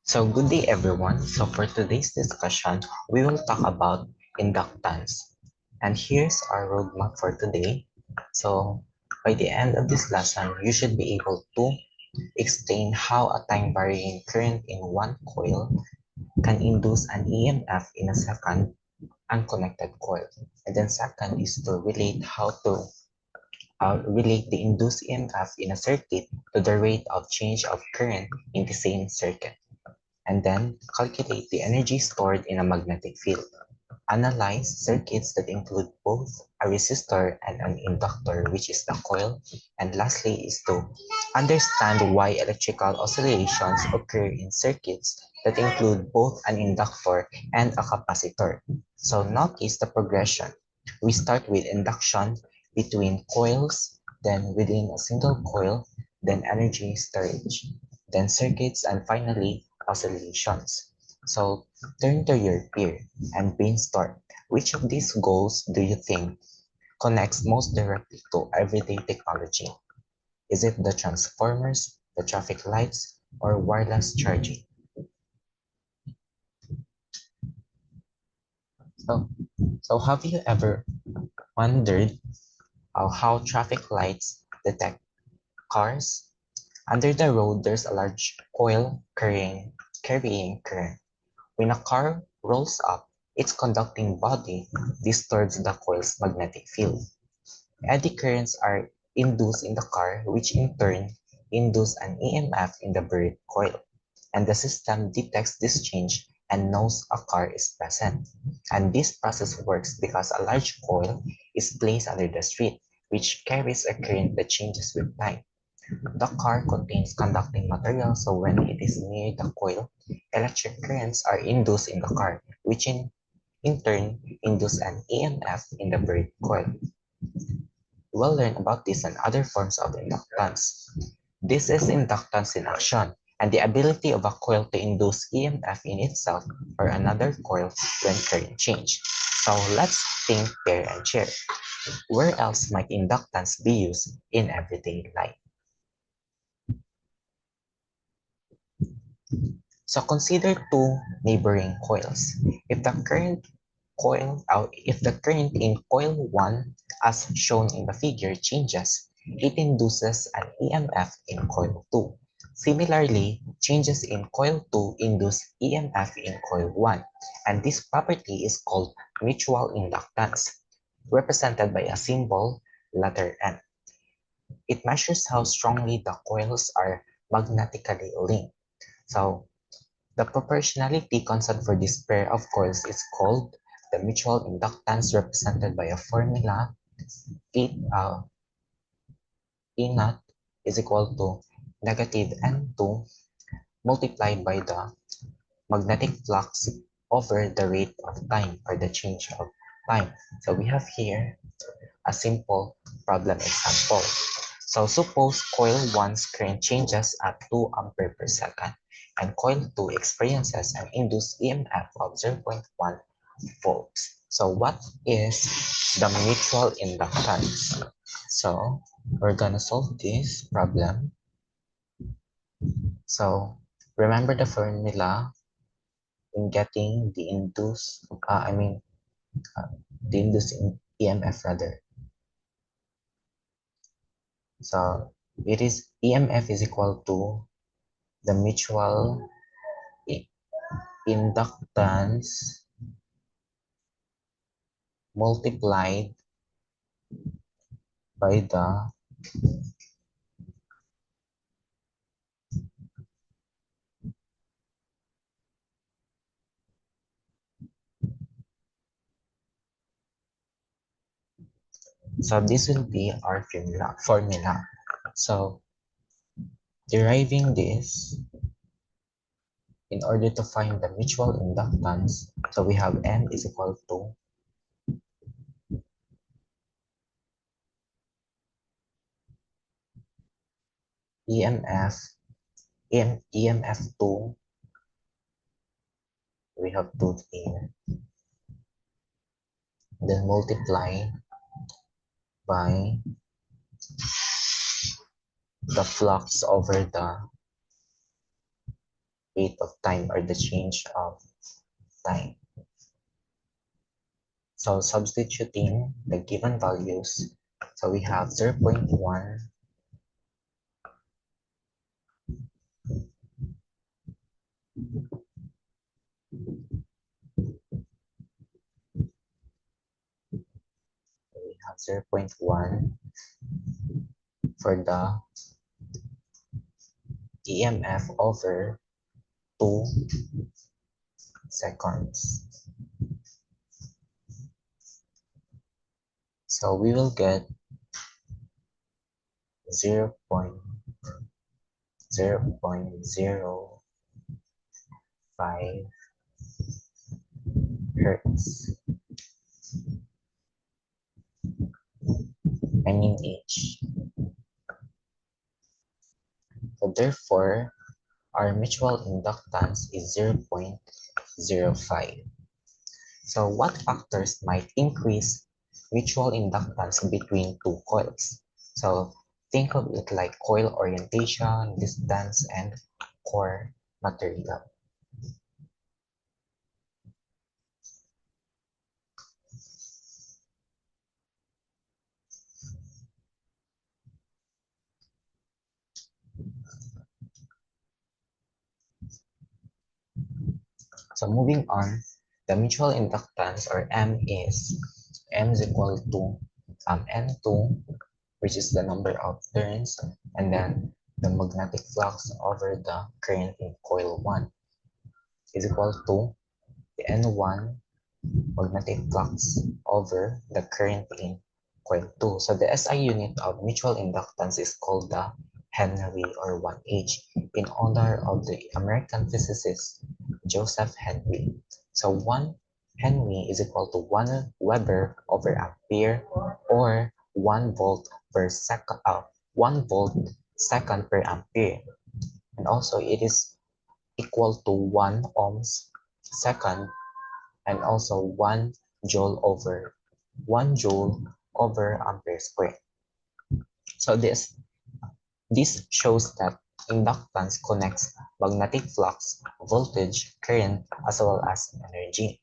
So good day everyone. So for today's discussion, we will talk about inductance. And here's our roadmap for today. So by the end of this lesson, you should be able to explain how a time varying current in one coil can induce an EMF in a second unconnected coil. And then second is to relate how to relate the induced EMF in a circuit to the rate of change of current in the same circuit, and then calculate the energy stored in a magnetic field. Analyze circuits that include both a resistor and an inductor, which is the coil. And lastly is to understand why electrical oscillations occur in circuits that include both an inductor and a capacitor. So notice the progression. We start with induction between coils, then within a single coil, then energy storage, then circuits, and finally oscillations. So turn to your peer and brainstorm. Which of these goals do you think connects most directly to everyday technology? Is it the transformers, the traffic lights, or wireless charging? So, so have you ever wondered how traffic lights detect cars? Under the road, there's a large coil carrying current. When a car rolls up, its conducting body disturbs the coil's magnetic field. Eddy currents are induced in the car, which in turn induce an EMF in the buried coil. And the system detects this change and knows a car is present. And this process works because a large coil is placed under the street, which carries a current that changes with time. The car contains conducting material, so when it is near the coil, electric currents are induced in the car, which in turn induce an EMF in the buried coil. We'll learn about this and other forms of inductance. This is inductance in action, and the ability of a coil to induce EMF in itself or another coil when current change. So let's think, pair, and share. Where else might inductance be used in everyday life? So consider two neighboring coils. If the current in coil 1, as shown in the figure, changes, it induces an EMF in coil 2. Similarly, changes in coil 2 induce EMF in coil 1, and this property is called mutual inductance, represented by a symbol letter N. It measures how strongly the coils are magnetically linked. So the proportionality constant for this pair of coils is called the mutual inductance, represented by a formula. E, E naught is equal to negative N2 multiplied by the magnetic flux over the rate of time, or the change of time. So we have here a simple problem example. So suppose coil 1's current changes at 2 ampere per second, and coil 2 experiences an induced EMF of 0.1 volts. So what is the mutual inductance? So we're gonna solve this problem. So remember the formula in getting the induced, the induced EMF rather. So it is EMF is equal to the mutual inductance multiplied by the so this will be our formula. So deriving this, in order to find the mutual inductance, so we have N is equal to EMF in EMF2, we have 2 here, then multiply by the flux over the rate of time or the change of time. So substituting the given values, so we have 0.1, we have 0.1 for the EMF over 2 seconds. So we will get 0.0.05 hertz. I mean H. So therefore, our mutual inductance is 0.05. So what factors might increase mutual inductance between two coils? So think of it like coil orientation, distance, and core material. So moving on, the mutual inductance or M is equal to N2, which is the number of turns, and then the magnetic flux over the current in coil 1 is equal to the N1 magnetic flux over the current in coil 2. So the SI unit of mutual inductance is called the Henry or 1H in honor of the American physicist Joseph Henry. So 1 Henry is equal to 1 Weber over ampere or 1 volt per second, 1 volt second per ampere. And also it is equal to 1 ohms second and also 1 joule over 1 joule over ampere square. So this shows that inductance connects magnetic flux, voltage, current, as well as energy.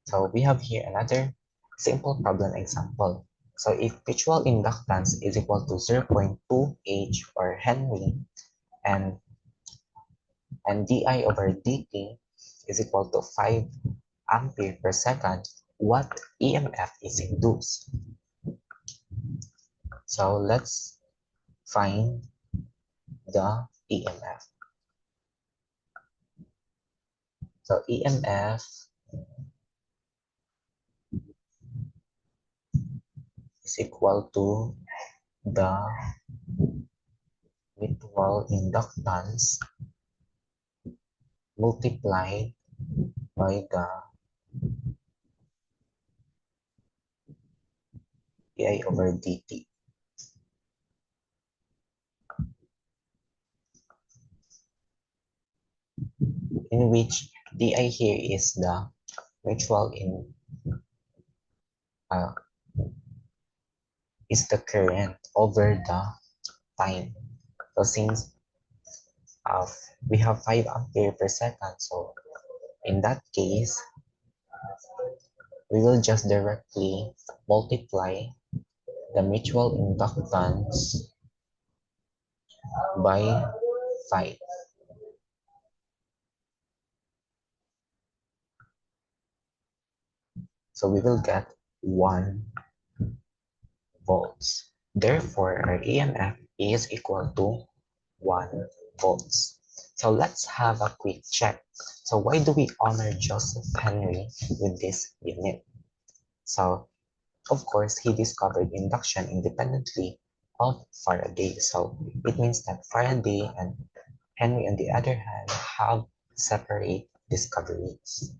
So we have here another simple problem example. So if mutual inductance is equal to 0.2 H or Henry and di over dt is equal to 5 ampere per second, what EMF is induced? So let's find the EMF. So EMF is equal to the mutual inductance multiplied by the di over dt. In which di here is the mutual is the current over the time. So since we have 5 ampere per second, so in that case, we will just directly multiply the mutual inductance by 5. So we will get 1 volts. Therefore, our EMF is equal to 1 volts. So let's have a quick check. So why do we honor Joseph Henry with this unit? So of course, he discovered induction independently of Faraday. So it means that Faraday and Henry, on the other hand, have separate discoveries.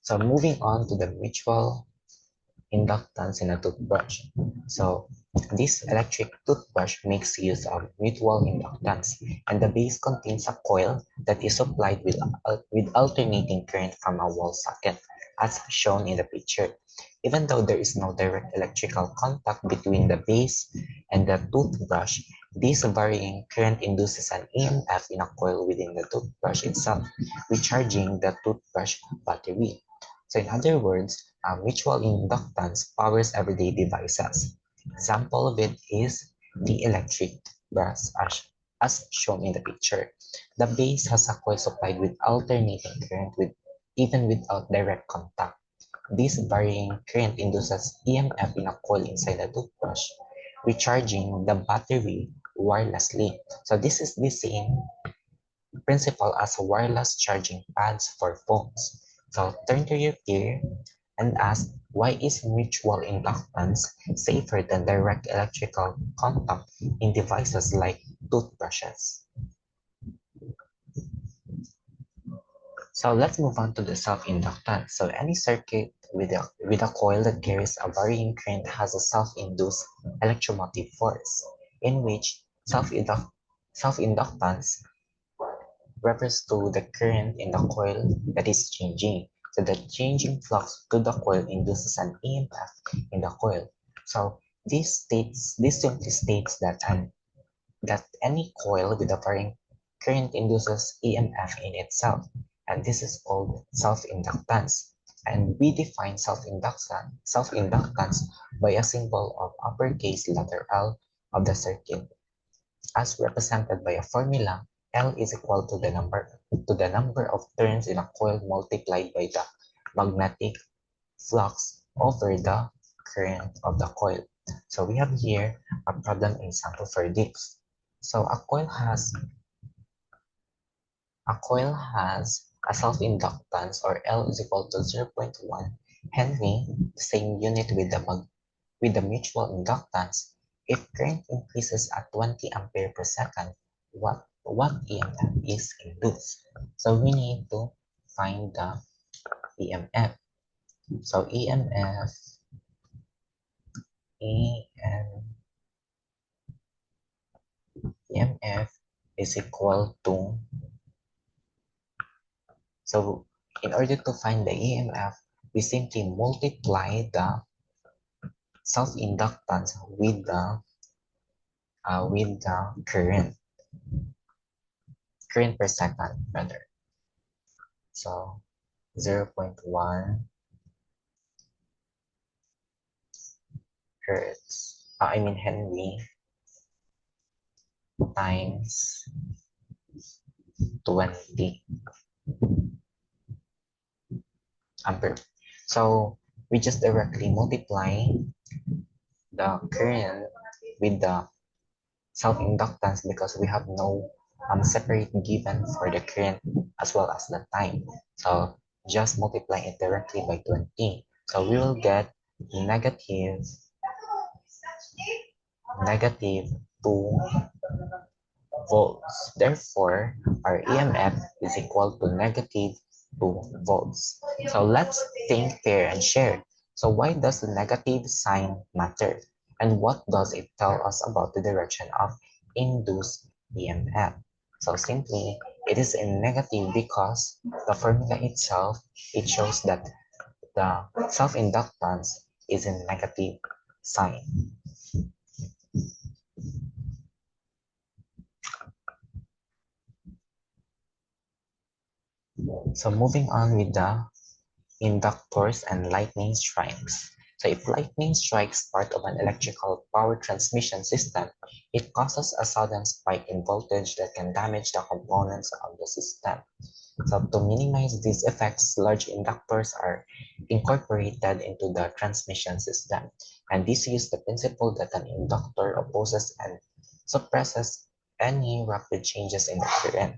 So moving on to the mutual inductance in a toothbrush. So this electric toothbrush makes use of mutual inductance, and the base contains a coil that is supplied with alternating current from a wall socket, as shown in the picture. Even though there is no direct electrical contact between the base and the toothbrush, this varying current induces an EMF in a coil within the toothbrush itself, recharging the toothbrush battery. So in other words, mutual inductance powers everyday devices. Example of it is the electric brush as shown in the picture. The base has a coil supplied with alternating current even without direct contact. This varying current induces EMF in a coil inside the toothbrush, recharging the battery wirelessly. So this is the same principle as wireless charging pads for phones. So turn to your peer and ask, why is mutual inductance safer than direct electrical contact in devices like toothbrushes? So let's move on to the self-inductance. So any circuit with a coil that carries a varying current has a self-induced electromotive force, in which self-inductance refers to the current in the coil that is changing. So the changing flux to the coil induces an EMF in the coil. So this simply states that any coil with a varying current induces EMF in itself, and this is called self-inductance. And we define self-inductance by a symbol of uppercase letter L of the circuit, as represented by a formula. L is equal to the number of turns in a coil multiplied by the magnetic flux over the current of the coil. So we have here a problem example for this. So a coil has a self-inductance, or L is equal to 0.1 Henry, same unit with the mutual inductance. If current increases at 20 ampere per second, what EMF is induced? So we need to find the EMF. So EMF is equal to, so in order to find the EMF, we simply multiply the self-inductance with the current per second rather. So 0.1 Henry times 20 ampere. So we just directly multiply the current with the self-inductance because we have no separate given for the current as well as the time. So just multiply it directly by 20. So we will get negative negative 2 volts. Therefore, our EMF is equal to negative 2 volts. So let's think, pair, and share. So why does the negative sign matter? And what does it tell us about the direction of induced EMF? So simply, it is a negative because the formula itself, it shows that the self-inductance is a negative sign. So moving on with the inductors and lightning strikes. So if lightning strikes part of an electrical power transmission system, it causes a sudden spike in voltage that can damage the components of the system. So to minimize these effects, large inductors are incorporated into the transmission system. And this uses the principle that an inductor opposes and suppresses any rapid changes in the current.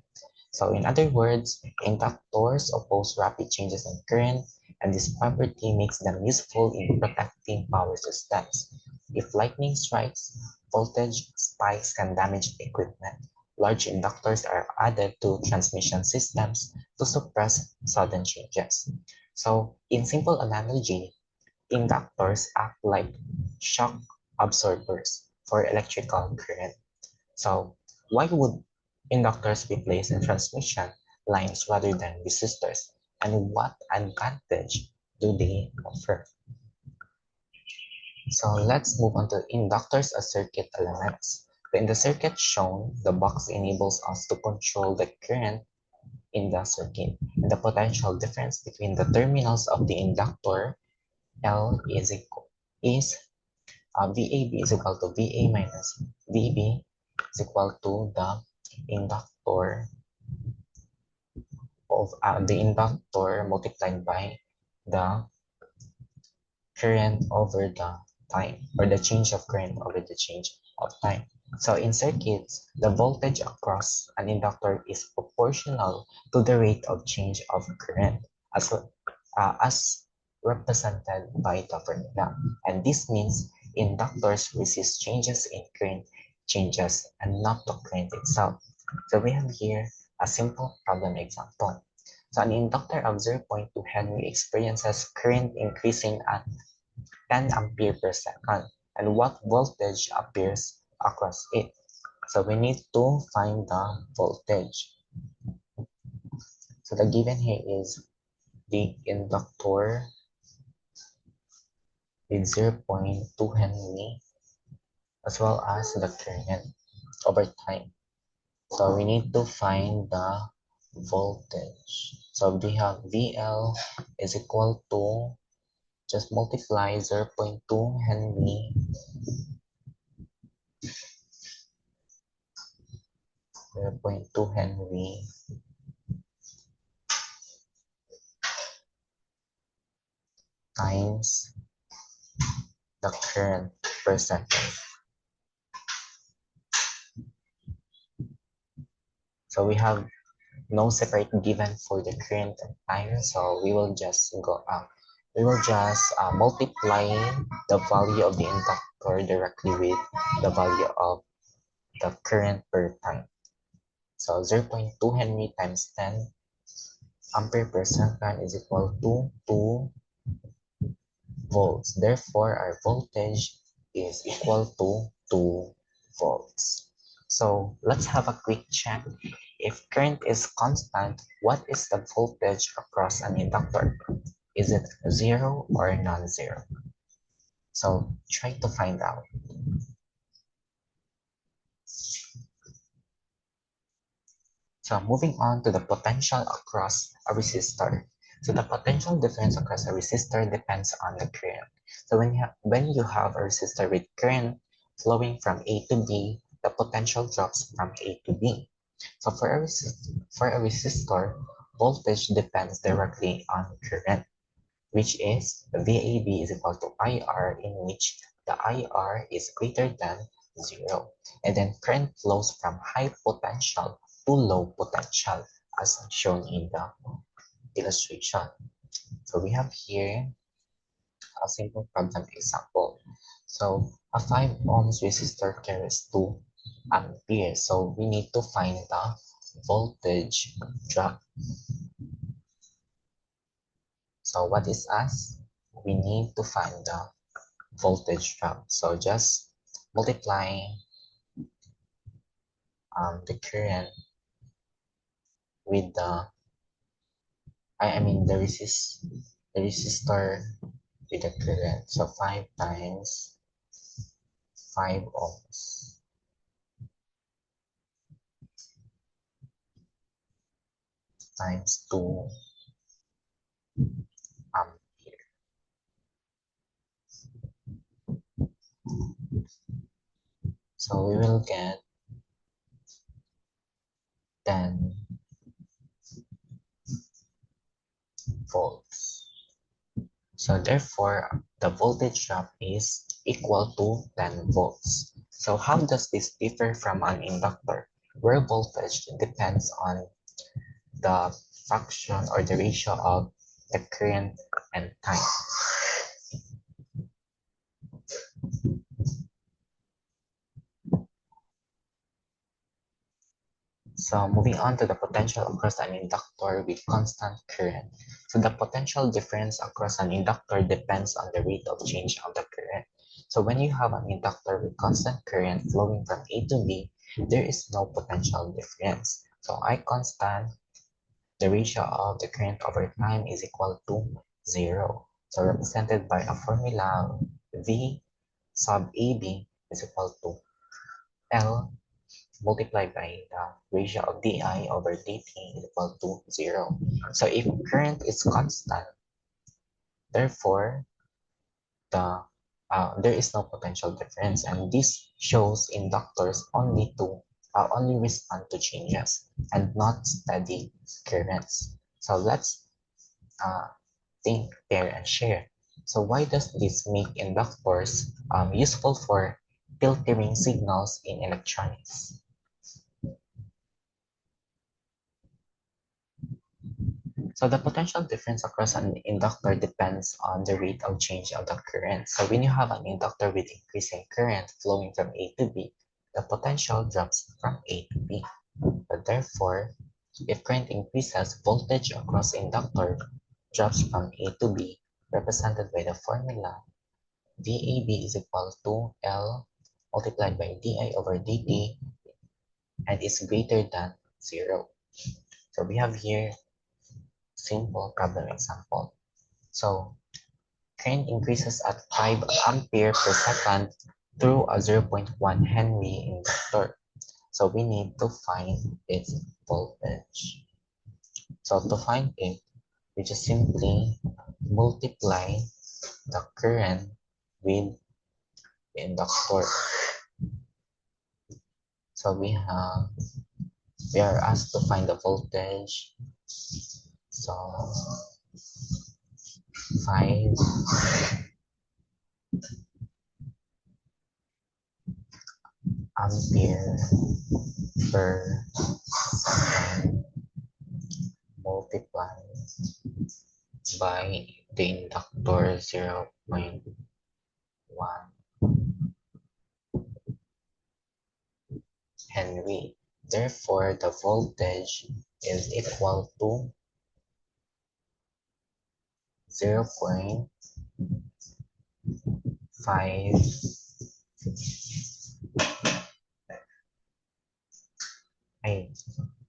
So in other words, inductors oppose rapid changes in current, and this property makes them useful in protecting power systems. If lightning strikes, voltage spikes can damage equipment. Large inductors are added to transmission systems to suppress sudden changes. So in simple analogy, inductors act like shock absorbers for electrical current. So why would inductors be placed in transmission lines rather than resistors? And what advantage do they offer? So let's move on to inductors as circuit elements. So in the circuit shown, the box enables us to control the current in the circuit. And the potential difference between the terminals of the inductor L is VAB is equal to VA minus VB is equal to inductor the inductor multiplied by the current over the time, or the change of current over the change of time. So in circuits, the voltage across an inductor is proportional to the rate of change of current as represented by the formula. And this means inductors resist changes in current changes and not the current itself. So we have here a simple problem example. So an inductor of 0.2 Henry experiences current increasing at 10 ampere per second. And what voltage appears across it? So we need to find the voltage. So the given here is the inductor with 0.2 Henry as well as the current over time. So we need to find the voltage. So we have VL is equal to, just multiply 0.2 Henry 0.2 Henry times the current per second. So we have no separate given for the current and time, so we will just multiply the value of the inductor directly with the value of the current per time. So 0.2 Henry times 10 ampere per second is equal to 2 volts. Therefore, our voltage is equal to 2 volts. So let's have a quick check. If current is constant, what is the voltage across an inductor? Is it 0 or non-zero? So try to find out. So moving on to the potential across a resistor. So the potential difference across a resistor depends on the current. So when you have a resistor with current flowing from A to B, the potential drops from A to B. So for a resistor, voltage depends directly on current, which is VAB is equal to IR, in which the IR is greater than 0. And then current flows from high potential to low potential as shown in the illustration. So we have here a simple problem example. So a 5 ohms resistor carries 2 amperes. So we need to find the voltage drop. So what is us? We need to find the voltage drop. So just multiply the current with the resistor with the current. So 5 times 5 ohms times 2 ampere. So we will get 10 volts. So therefore, the voltage drop is equal to 10 volts. So how does this differ from an inductor, where voltage depends on the fraction or the ratio of the current and time? So moving on to the potential across an inductor with constant current. So the potential difference across an inductor depends on the rate of change of the current. So when you have an inductor with constant current flowing from A to B, there is no potential difference. So I constant, the ratio of the current over time is equal to 0. So represented by a formula V sub AB is equal to L multiplied by the ratio of dI over dt is equal to 0. So if current is constant, therefore there is no potential difference, and this shows inductors only respond to changes and not steady currents. So let's uh, think, pair, and share. So why does this make inductors useful for filtering signals in electronics? So the potential difference across an inductor depends on the rate of change of the current. So when you have an inductor with increasing current flowing from A to B, the potential drops from A to B. But therefore, if current increases, voltage across inductor drops from A to B, represented by the formula VAB is equal to L multiplied by dI over dt and is greater than 0. So we have here simple problem example. So current increases at 5 ampere per second through a 0.1 Henry inductor. So we need to find its voltage. So to find it, we just simply multiply the current with the inductor. So we are asked to find the voltage. So 5 ampere per second multiplied by the inductor 0.1 Henry. Therefore, the voltage is equal to 0.5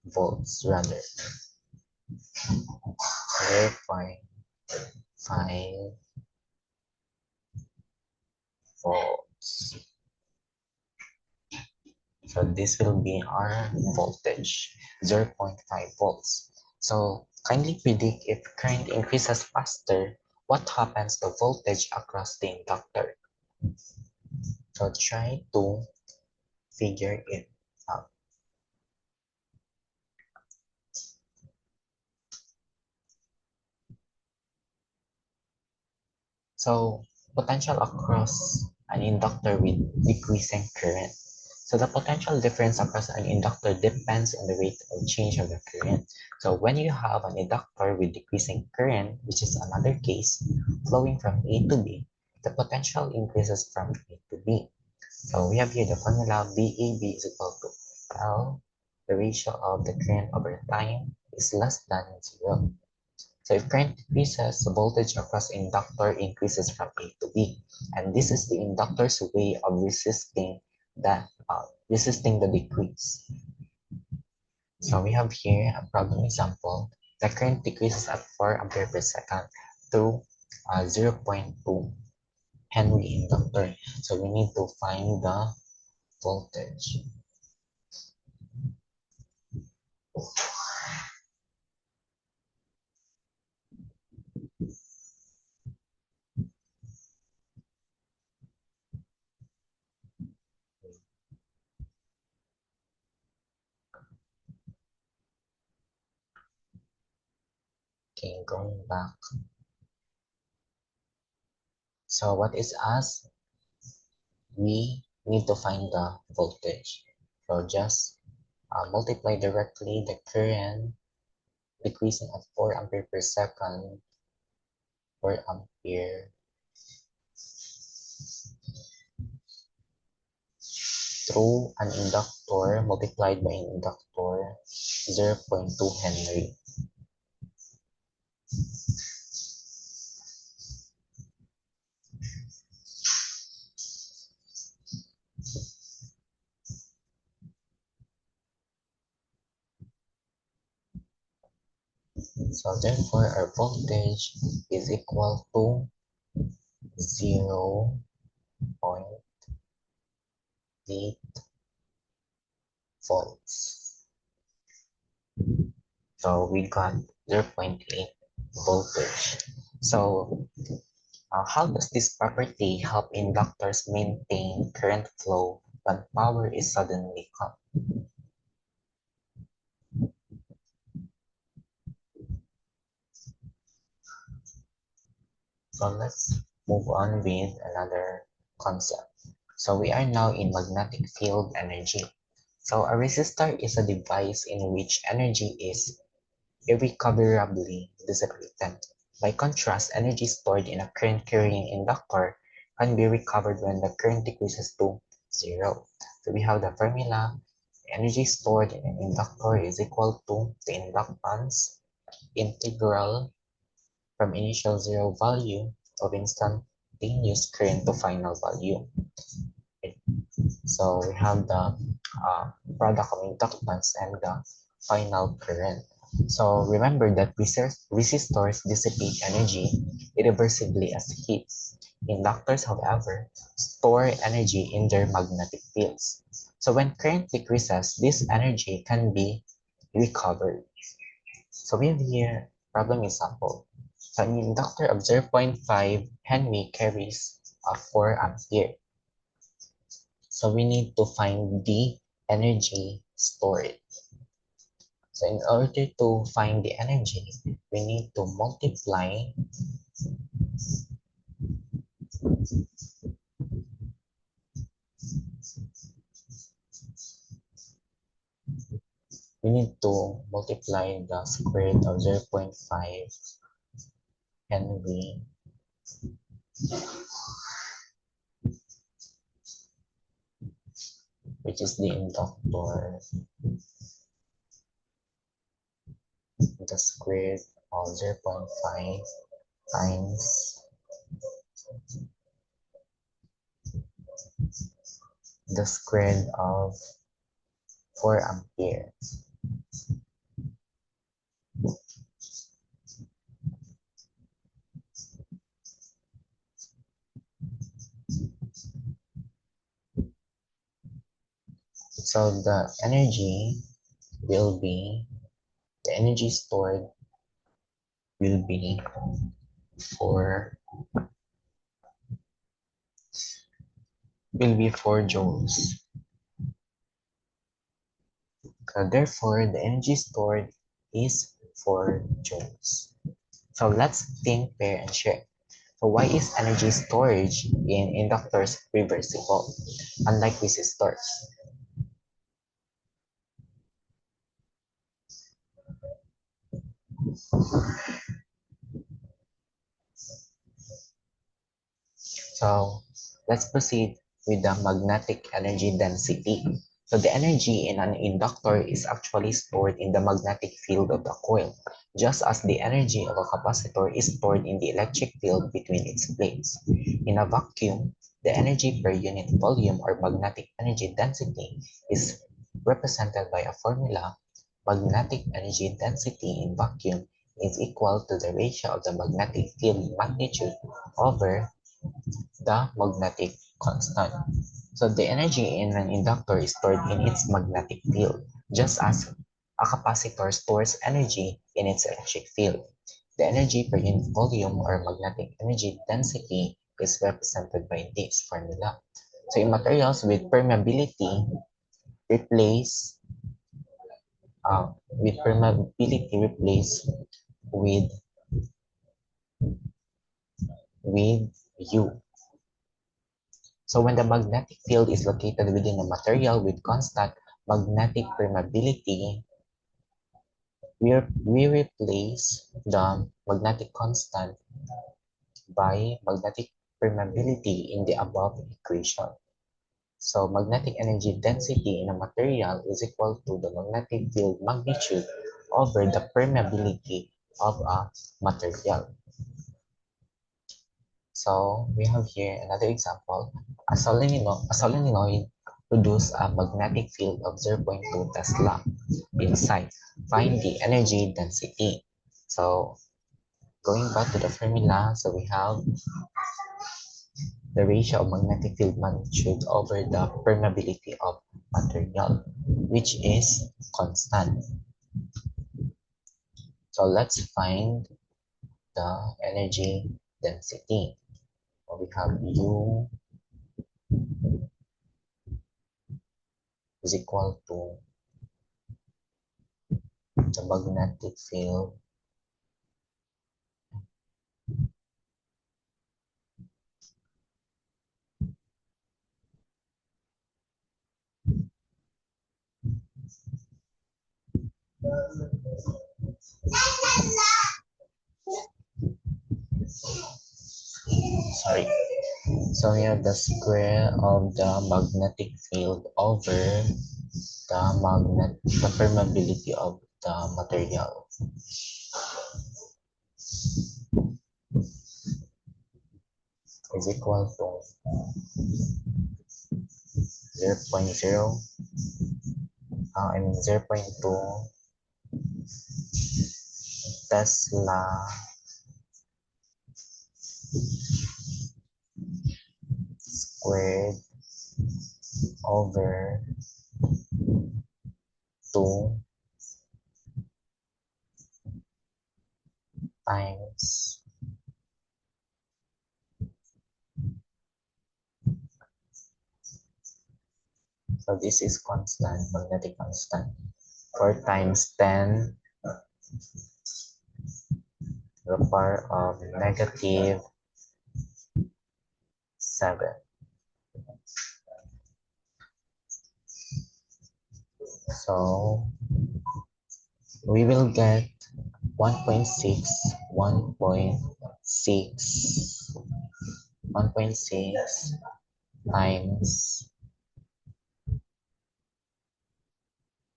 volts rather. 0.5 volts. So this will be our voltage, 0.5 volts. So kindly predict if current increases faster, what happens to voltage across the inductor? So try to figure it out. So potential across an inductor with decreasing current. So the potential difference across an inductor depends on the rate of change of the current. So when you have an inductor with decreasing current, which is another case, flowing from A to B, the potential increases from A to B. So we have here the formula VAB is equal to L, the ratio of the current over time is less than 0. So if current increases, the voltage across inductor increases from A to B. And this is the inductor's way of resisting the decrease. So we have here a problem example. The current decreases at 4 ampere per second through a 0.2 Henry inductor. So we need to find the voltage. Okay, going back. So what is asked? We need to find the voltage. So just multiply directly the current decreasing at 4 ampere per second, 4 ampere through an inductor multiplied by an inductor 0.2 Henry. So therefore our voltage is equal to 0 volts. So we got 0.8 voltage. So how does this property help inductors maintain current flow when power is suddenly cut? So let's move on with another concept. So we are now in magnetic field energy. So a resistor is a device in which energy is irrecoverably dissipated. By contrast, energy stored in a current-carrying inductor can be recovered when the current decreases to zero. So we have the formula: energy stored in an inductor is equal to the inductance integral from initial zero value of instantaneous current to final value. Okay. So we have the product of inductance and the final current. So remember that resistors dissipate energy irreversibly as heat. Inductors, however, store energy in their magnetic fields. So when current decreases, this energy can be recovered. So we have here problem example. So an inductor of 0.5 Henry carries a 4 ampere. So we need to find the energy stored. So in order to find the energy, we need to multiply the square root of 0.5 Henry which is the inductor, the square root of 0.5 times the square root of 4 ampere. So the energy stored will be 4 joules. Therefore, the energy stored is 4 joules. So let's think, pair, and share. So why is energy storage in inductors reversible, unlike resistors? So let's proceed with the magnetic energy density. So the energy in an inductor is actually stored in the magnetic field of the coil, just as the energy of a capacitor is stored in the electric field between its plates. In a vacuum, the energy per unit volume or magnetic energy density is represented by a formula. Magnetic energy density in vacuum is equal to the ratio of the magnetic field magnitude over the magnetic constant. So the energy in an inductor is stored in its magnetic field, just as a capacitor stores energy in its electric field. The energy per unit volume or magnetic energy density is represented by this formula. So in materials with permeability, replace replace with with U. So when the magnetic field is located within a material with constant magnetic permeability, we replace the magnetic constant by magnetic permeability in the above equation. So magnetic energy density in a material is equal to the magnetic field magnitude over the permeability of a material. So we have here another example. A solenoid produces a magnetic field of 0.2 Tesla inside. Find the energy density. So going back to the formula, so we have the ratio of magnetic field magnitude over the permeability of material, which is constant. So let's find the energy density. So we have U is equal to the magnetic field sorry. So we have the square of the magnetic field over the permeability of the material is equal to 0.0 0.2 Tesla squared over 2 times so this is constant, magnetic constant, 4 times 10 to the power of negative 7. So we will get 1.6, 1.6, 1.6 times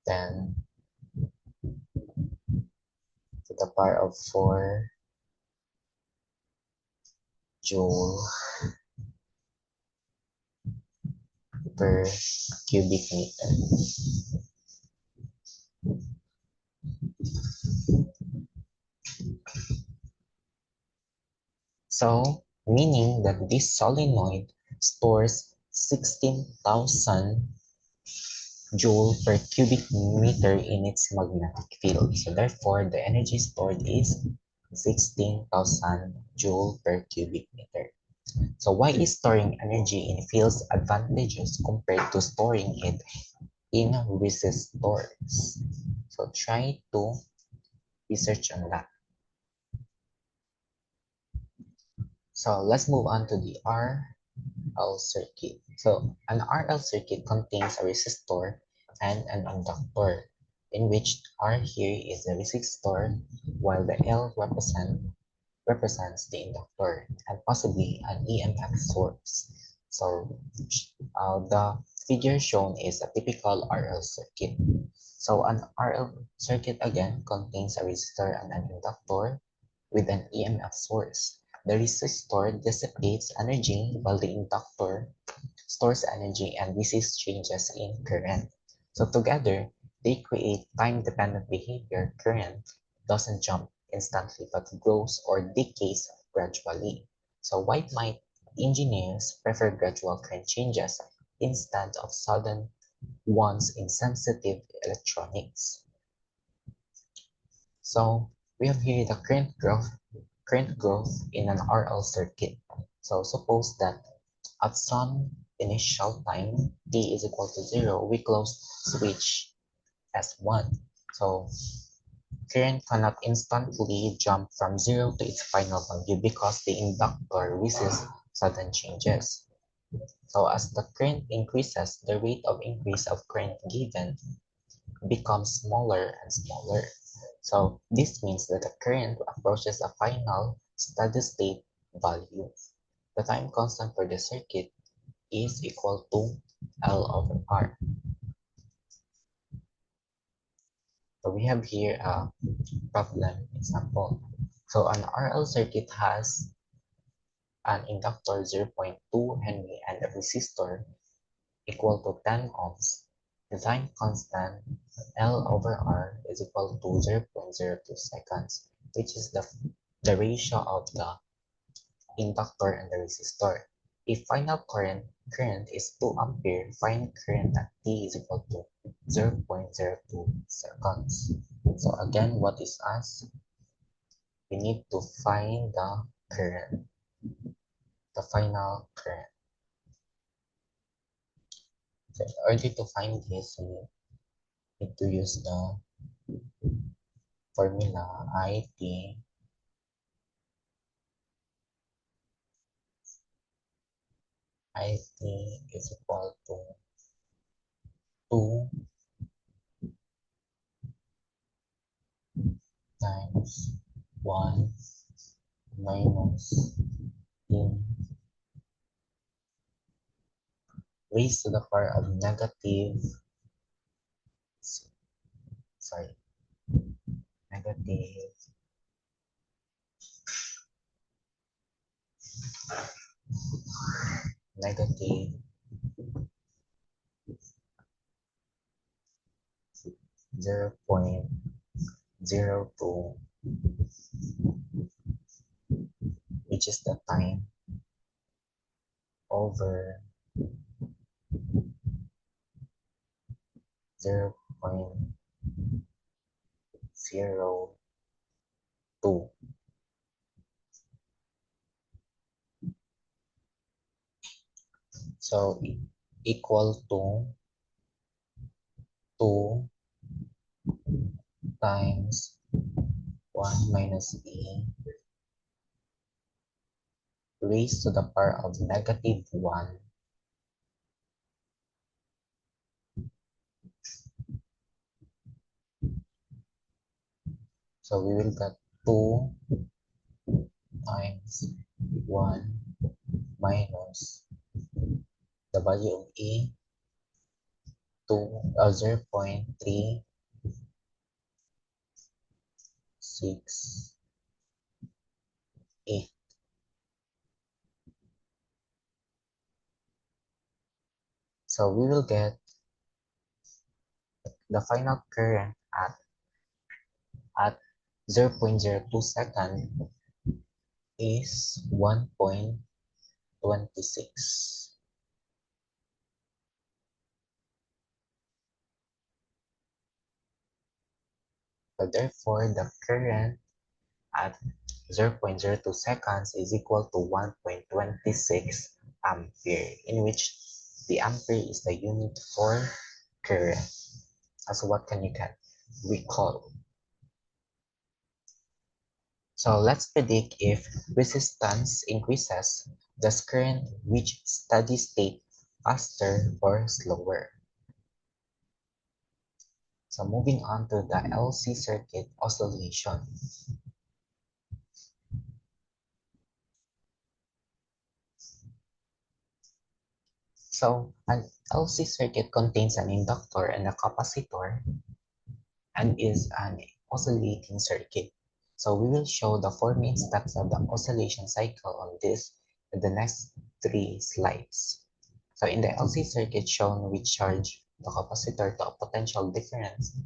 10 to the power of 4 joule per cubic meter. So, meaning that this solenoid stores 16,000 joule per cubic meter in its magnetic field. So therefore, the energy stored is 16,000 joule per cubic meter. So why is storing energy in fields advantageous compared to storing it in resistors? So try to research on that. So let's move on to the RL circuit. So an RL circuit contains a resistor and an inductor, in which R here is the resistor while the L represents the inductor and possibly an EMF source. So the figure shown is a typical RL circuit. So an RL circuit again contains a resistor and an inductor with an EMF source. The resistor dissipates energy while the inductor stores energy and resists changes in current. So together, they create time-dependent behavior. Current doesn't jump instantly but grows or decays gradually. So why might engineers prefer gradual current changes instead of sudden ones in sensitive electronics? So we have here the current growth in an RL circuit. So suppose that at some initial time t is equal to 0, we close switch S1. So current cannot instantly jump from 0 to its final value because the inductor resists sudden changes. So as the current increases, the rate of increase of current given becomes smaller and smaller. So this means that the current approaches a final steady state value. The time constant for the circuit is equal to L over R. So we have here a problem example. So an RL circuit has an inductor 0.2 Henry and a resistor equal to 10 ohms. The time constant L over R is equal to 0.02 seconds, which is the ratio of the inductor and the resistor. If final current is 2 ampere, final current at t is equal to 0.02 seconds. So again, what is us? We need to find the current, the final current. So in order to find this, we need to use the formula IT is equal to 2 times 1 minus in raised to the power of negative, sorry, negative, negative 0.02, which is the time, over 0.02. So equal to 2 times 1 minus e raised to the power of negative 1 . So we will get 2 times 1 minus the value of e, 0.368. So we will get the final current at 0.02 second is 1.26. So therefore, the current at 0.02 seconds is equal to 1.26 ampere, in which the ampere is the unit for current. So what can you get? Recall. So let's predict if resistance increases, does current reach steady state faster or slower? So moving on to the LC circuit oscillation. So an LC circuit contains an inductor and a capacitor and is an oscillating circuit. So we will show the four main steps of the oscillation cycle on this in the next 3 slides. So in the LC circuit shown, we charge the capacitor to a potential difference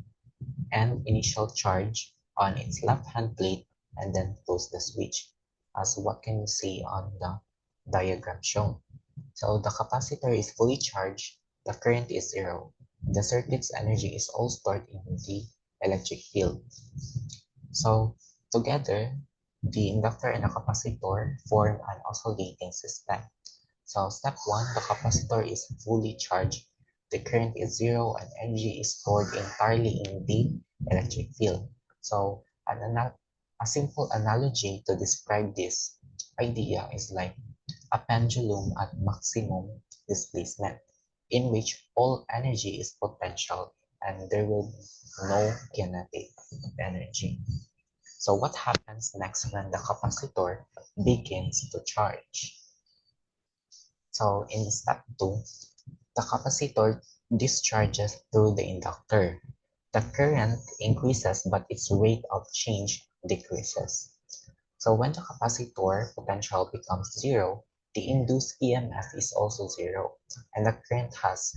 and initial charge on its left-hand plate and then close the switch. As what can you see on the diagram shown? So the capacitor is fully charged, the current is zero. The circuit's energy is all stored in the electric field. So together, the inductor and the capacitor form an oscillating system. So step 1, the capacitor is fully charged. The current is zero and energy is stored entirely in the electric field. So a simple analogy to describe this idea is like a pendulum at maximum displacement, in which all energy is potential and there will be no kinetic energy. So what happens next when the capacitor begins to charge? So in step 2, the capacitor discharges through the inductor. The current increases but its rate of change decreases. So when the capacitor potential becomes zero, the induced EMF is also zero, and the current has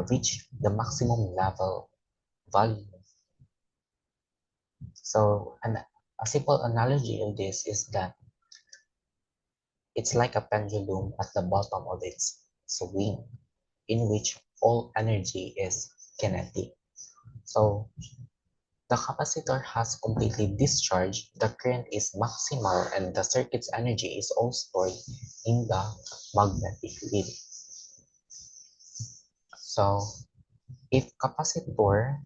reached the maximum level value. So a simple analogy of this is that It's like a pendulum at the bottom of its swing, in which all energy is kinetic. So the capacitor has completely discharged, the current is maximal, and the circuit's energy is all stored in the magnetic field. So if capacitor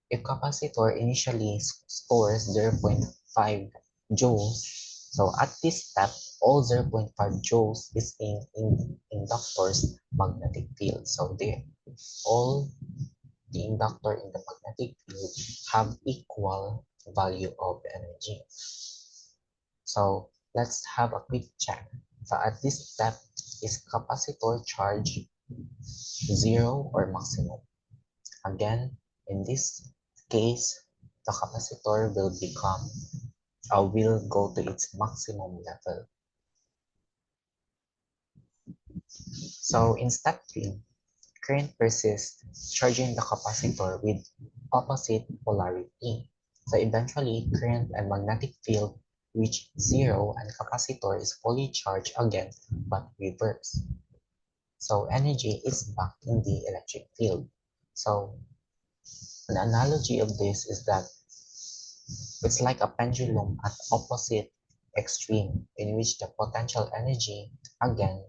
if capacitor initially stores 0.5 joules, so at this step, all 0.5 joules is in inductor's magnetic field. So all the inductor in the magnetic field have equal value of energy. So let's have a quick check. So at this step, is capacitor charge zero or maximum? Again, in this case, the capacitor will go to its maximum level. So in step 3, current persists charging the capacitor with opposite polarity. So eventually, current and magnetic field reach zero and capacitor is fully charged again, but reverse. So energy is back in the electric field. So an analogy of this is that it's like a pendulum at opposite extreme in which the potential energy again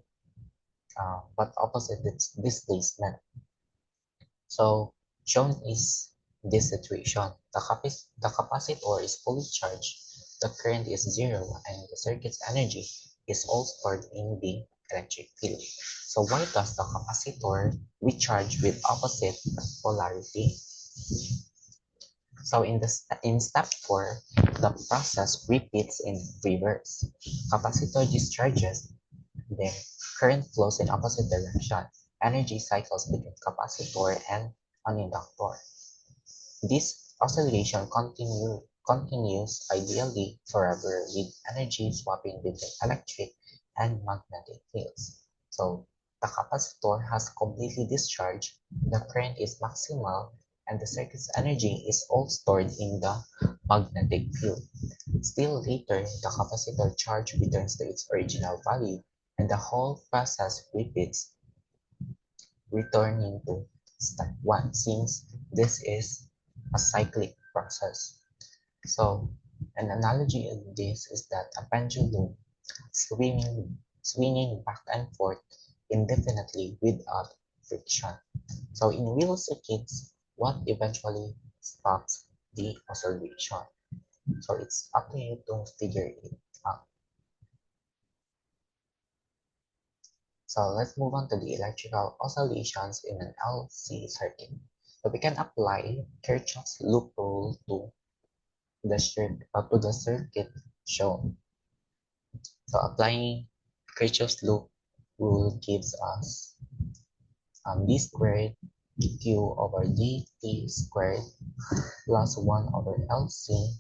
but opposite its displacement. So shown is this situation. The capacitor is fully charged, the current is zero, and the circuit's energy is all stored in the electric field. So why does the capacitor recharge with opposite polarity? So in step 4, the process repeats in reverse. Capacitor discharges, then current flows in opposite direction. Energy cycles between capacitor and an inductor. This oscillation continues ideally forever with energy swapping between electric and magnetic fields. So the capacitor has completely discharged, the current is maximal, and the circuit's energy is all stored in the magnetic field. Still later, the capacitor charge returns to its original value, and the whole process repeats, returning to step 1, since this is a cyclic process. So, an analogy of this is that a pendulum swinging back and forth indefinitely without friction. So, in real circuits, what eventually stops the oscillation? So, it's up to you to figure it out. So let's move on to the electrical oscillations in an LC circuit. So we can apply Kirchhoff's loop rule to the circuit shown. So applying Kirchhoff's loop rule gives us d squared q over dt squared plus 1 over LC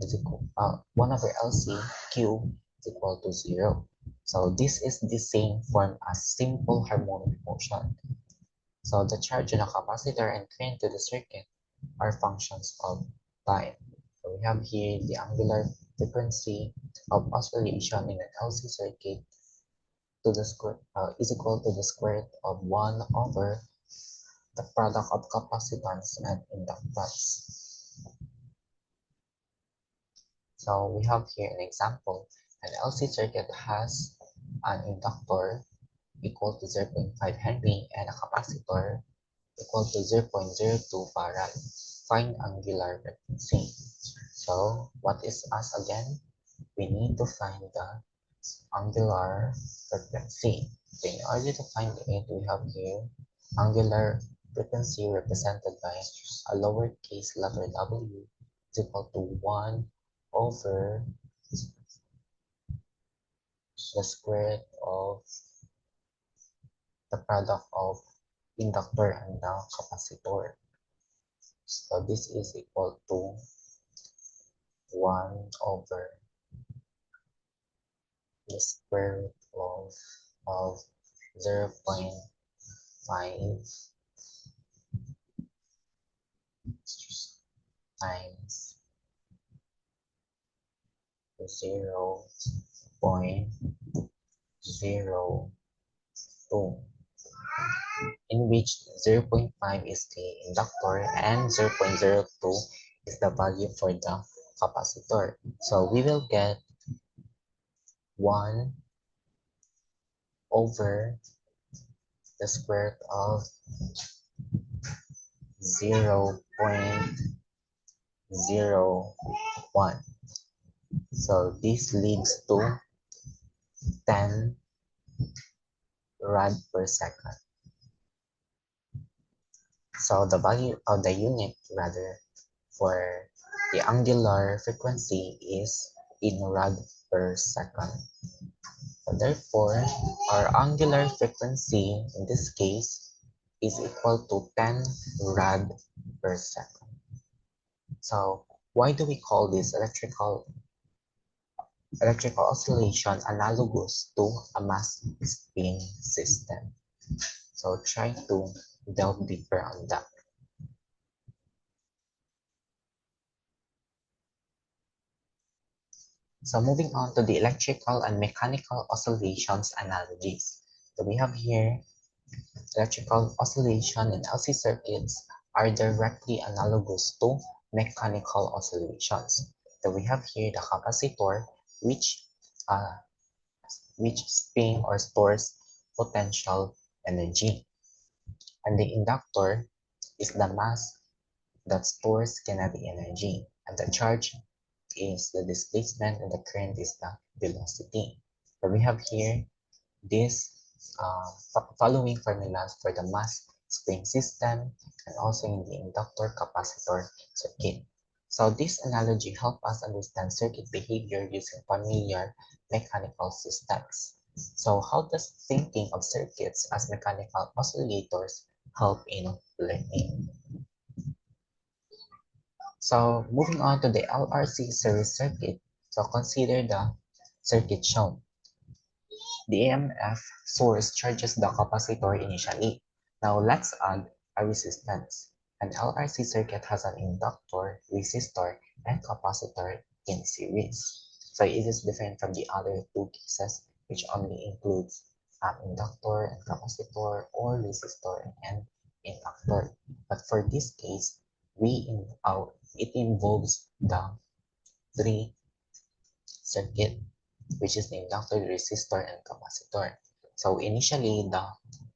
is equal 1 over LC q is equal to 0. So this is the same form as simple harmonic motion. So the charge on a capacitor and current to the circuit are functions of time. So we have here the angular frequency of oscillation in an LC circuit to the square is equal to the square root of 1 over the product of capacitance and inductance. So we have here an example. An LC circuit has an inductor equal to 0.5 Henry and a capacitor equal to 0.02 farad. Find angular frequency. So what is us again? We need to find the angular frequency. So in order to find it, we have here angular frequency represented by a lowercase letter w is equal to 1 over the square root of the product of inductor and the capacitor. So this is equal to 1 over the square root of 0.5 times 0.02 0.02, in which 0.5 is the inductor and 0.02 is the value for the capacitor. So we will get 1 over the square root of 0.01. So this leads to 10 rad per second. So the value of the unit rather for the angular frequency is in rad per second. So therefore, our angular frequency in this case is equal to 10 rad per second. So why do we call this electrical oscillation analogous to a mass spin system? So try to delve deeper on that. So moving on to the electrical and mechanical oscillations analogies. So we have here electrical oscillation in LC circuits are directly analogous to mechanical oscillations. So we have here the capacitor which uh, spin or stores potential energy, and the inductor is the mass that stores kinetic energy, and the charge is the displacement and the current is the velocity. So we have here this following formulas for the mass spring system and also in the inductor capacitor circuit. So this analogy helps us understand circuit behavior using familiar mechanical systems. So how does thinking of circuits as mechanical oscillators help in learning? So moving on to the LRC series circuit, so consider the circuit shown. The EMF source charges the capacitor initially. Now let's add a resistance. An LRC circuit has an inductor, resistor, and capacitor in series. So it is different from the other two cases, which only includes inductor and capacitor, or resistor and inductor. But for this case, it involves the three circuit, which is the inductor, resistor, and capacitor. So initially, the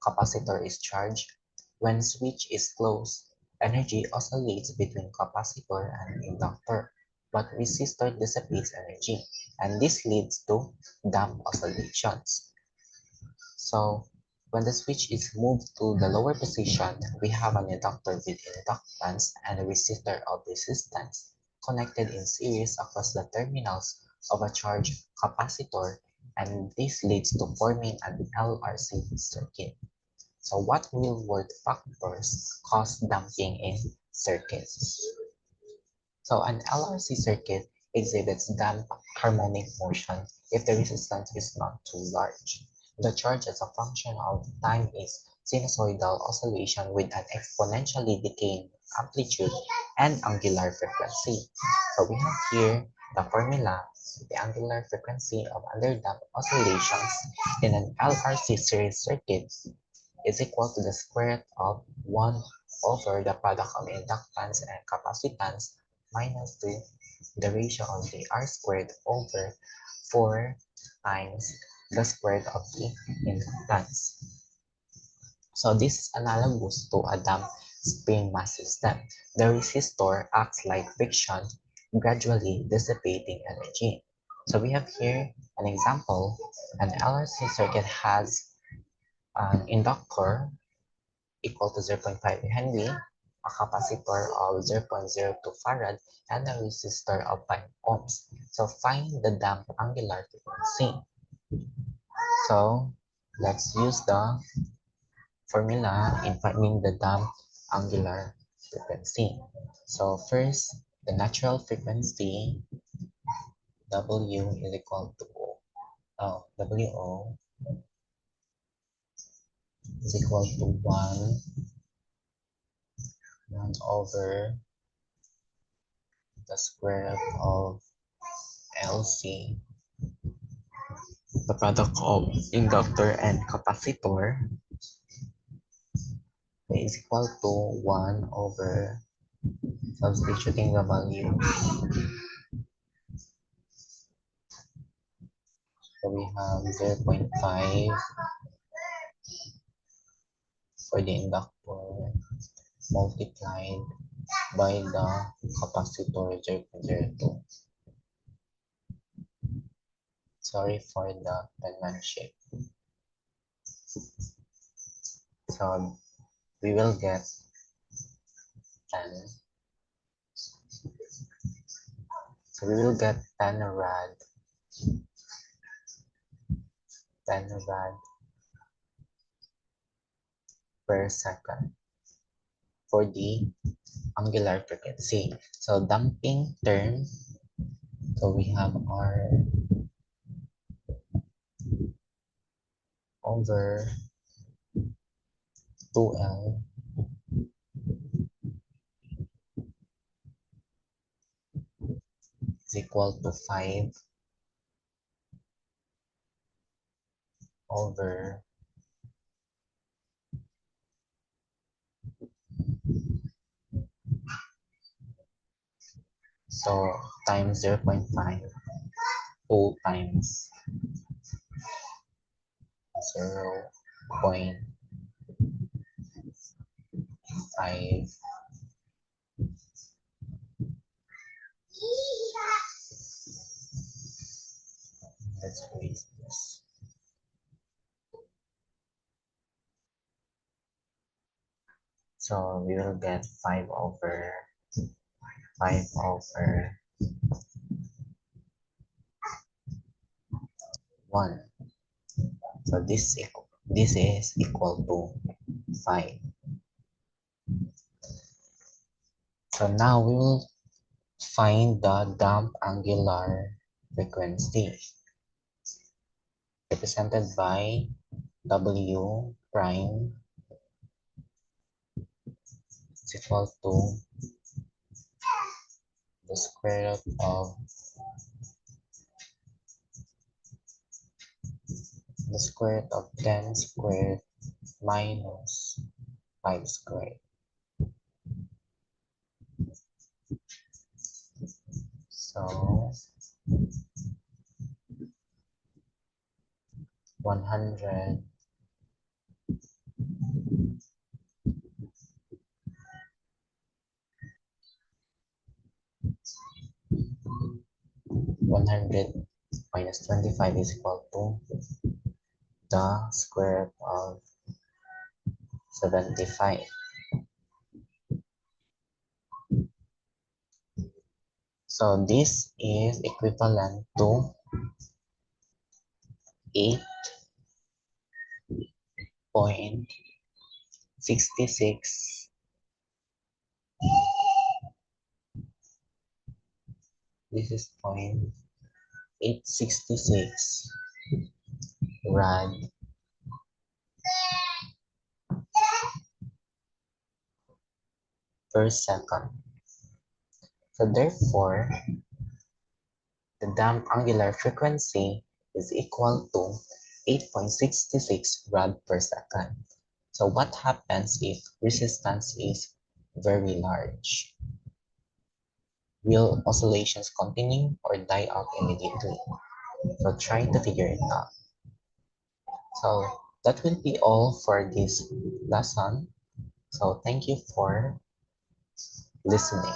capacitor is charged. When switch is closed, energy oscillates between capacitor and inductor, but resistor dissipates energy, and this leads to damped oscillations. So when the switch is moved to the lower position, we have an inductor with inductance and a resistor of resistance connected in series across the terminals of a charged capacitor, and this leads to forming an LRC circuit. So what real-world factors cause damping in circuits? So an LRC circuit exhibits damped harmonic motion if the resistance is not too large. The charge as a function of time is sinusoidal oscillation with an exponentially decaying amplitude and angular frequency. So we have here the formula. The angular frequency of underdamped oscillations in an LRC series circuit is equal to the square root of 1 over the product of inductance and capacitance minus the ratio of the r squared over 4 times the square root of the inductance. So this is analogous to a damped spin mass system. The resistor acts like friction, gradually dissipating energy. So we have here an example. An LRC circuit has an inductor equal to 0.5 Henry, a capacitor of 0.02 farad, and a resistor of 5 ohms. So find the damped angular frequency. So let's use the formula in finding the damped angular frequency. So first, the natural frequency W is equal to WO is equal to 1 over the square root of LC the product of inductor and capacitor is equal to 1 over substituting the value. So we have 0.5 for the inductor multiplied by the capacitor 0.02. Sorry for the penmanship. So we will get 10. So we will get 10 rad per second for the angular frequency. So damping term, so we have R over 2L is equal to 5 over so times 0.5 2 times 0.5. Let's erase this. So we will get 5 over 1. So this is equal to 5. So now we will find the damp angular frequency represented by W prime is equal to the square root of 10 squared minus 5 squared. So 100 minus 25 is equal to the square root of 75. So this is equivalent to 8.66. This is 0.866 rad per second. So therefore, the damp angular frequency is equal to 8.66 rad per second. So what happens if resistance is very large? Will oscillations continue or die out immediately? So try to figure it out. So that will be all for this lesson. So thank you for listening.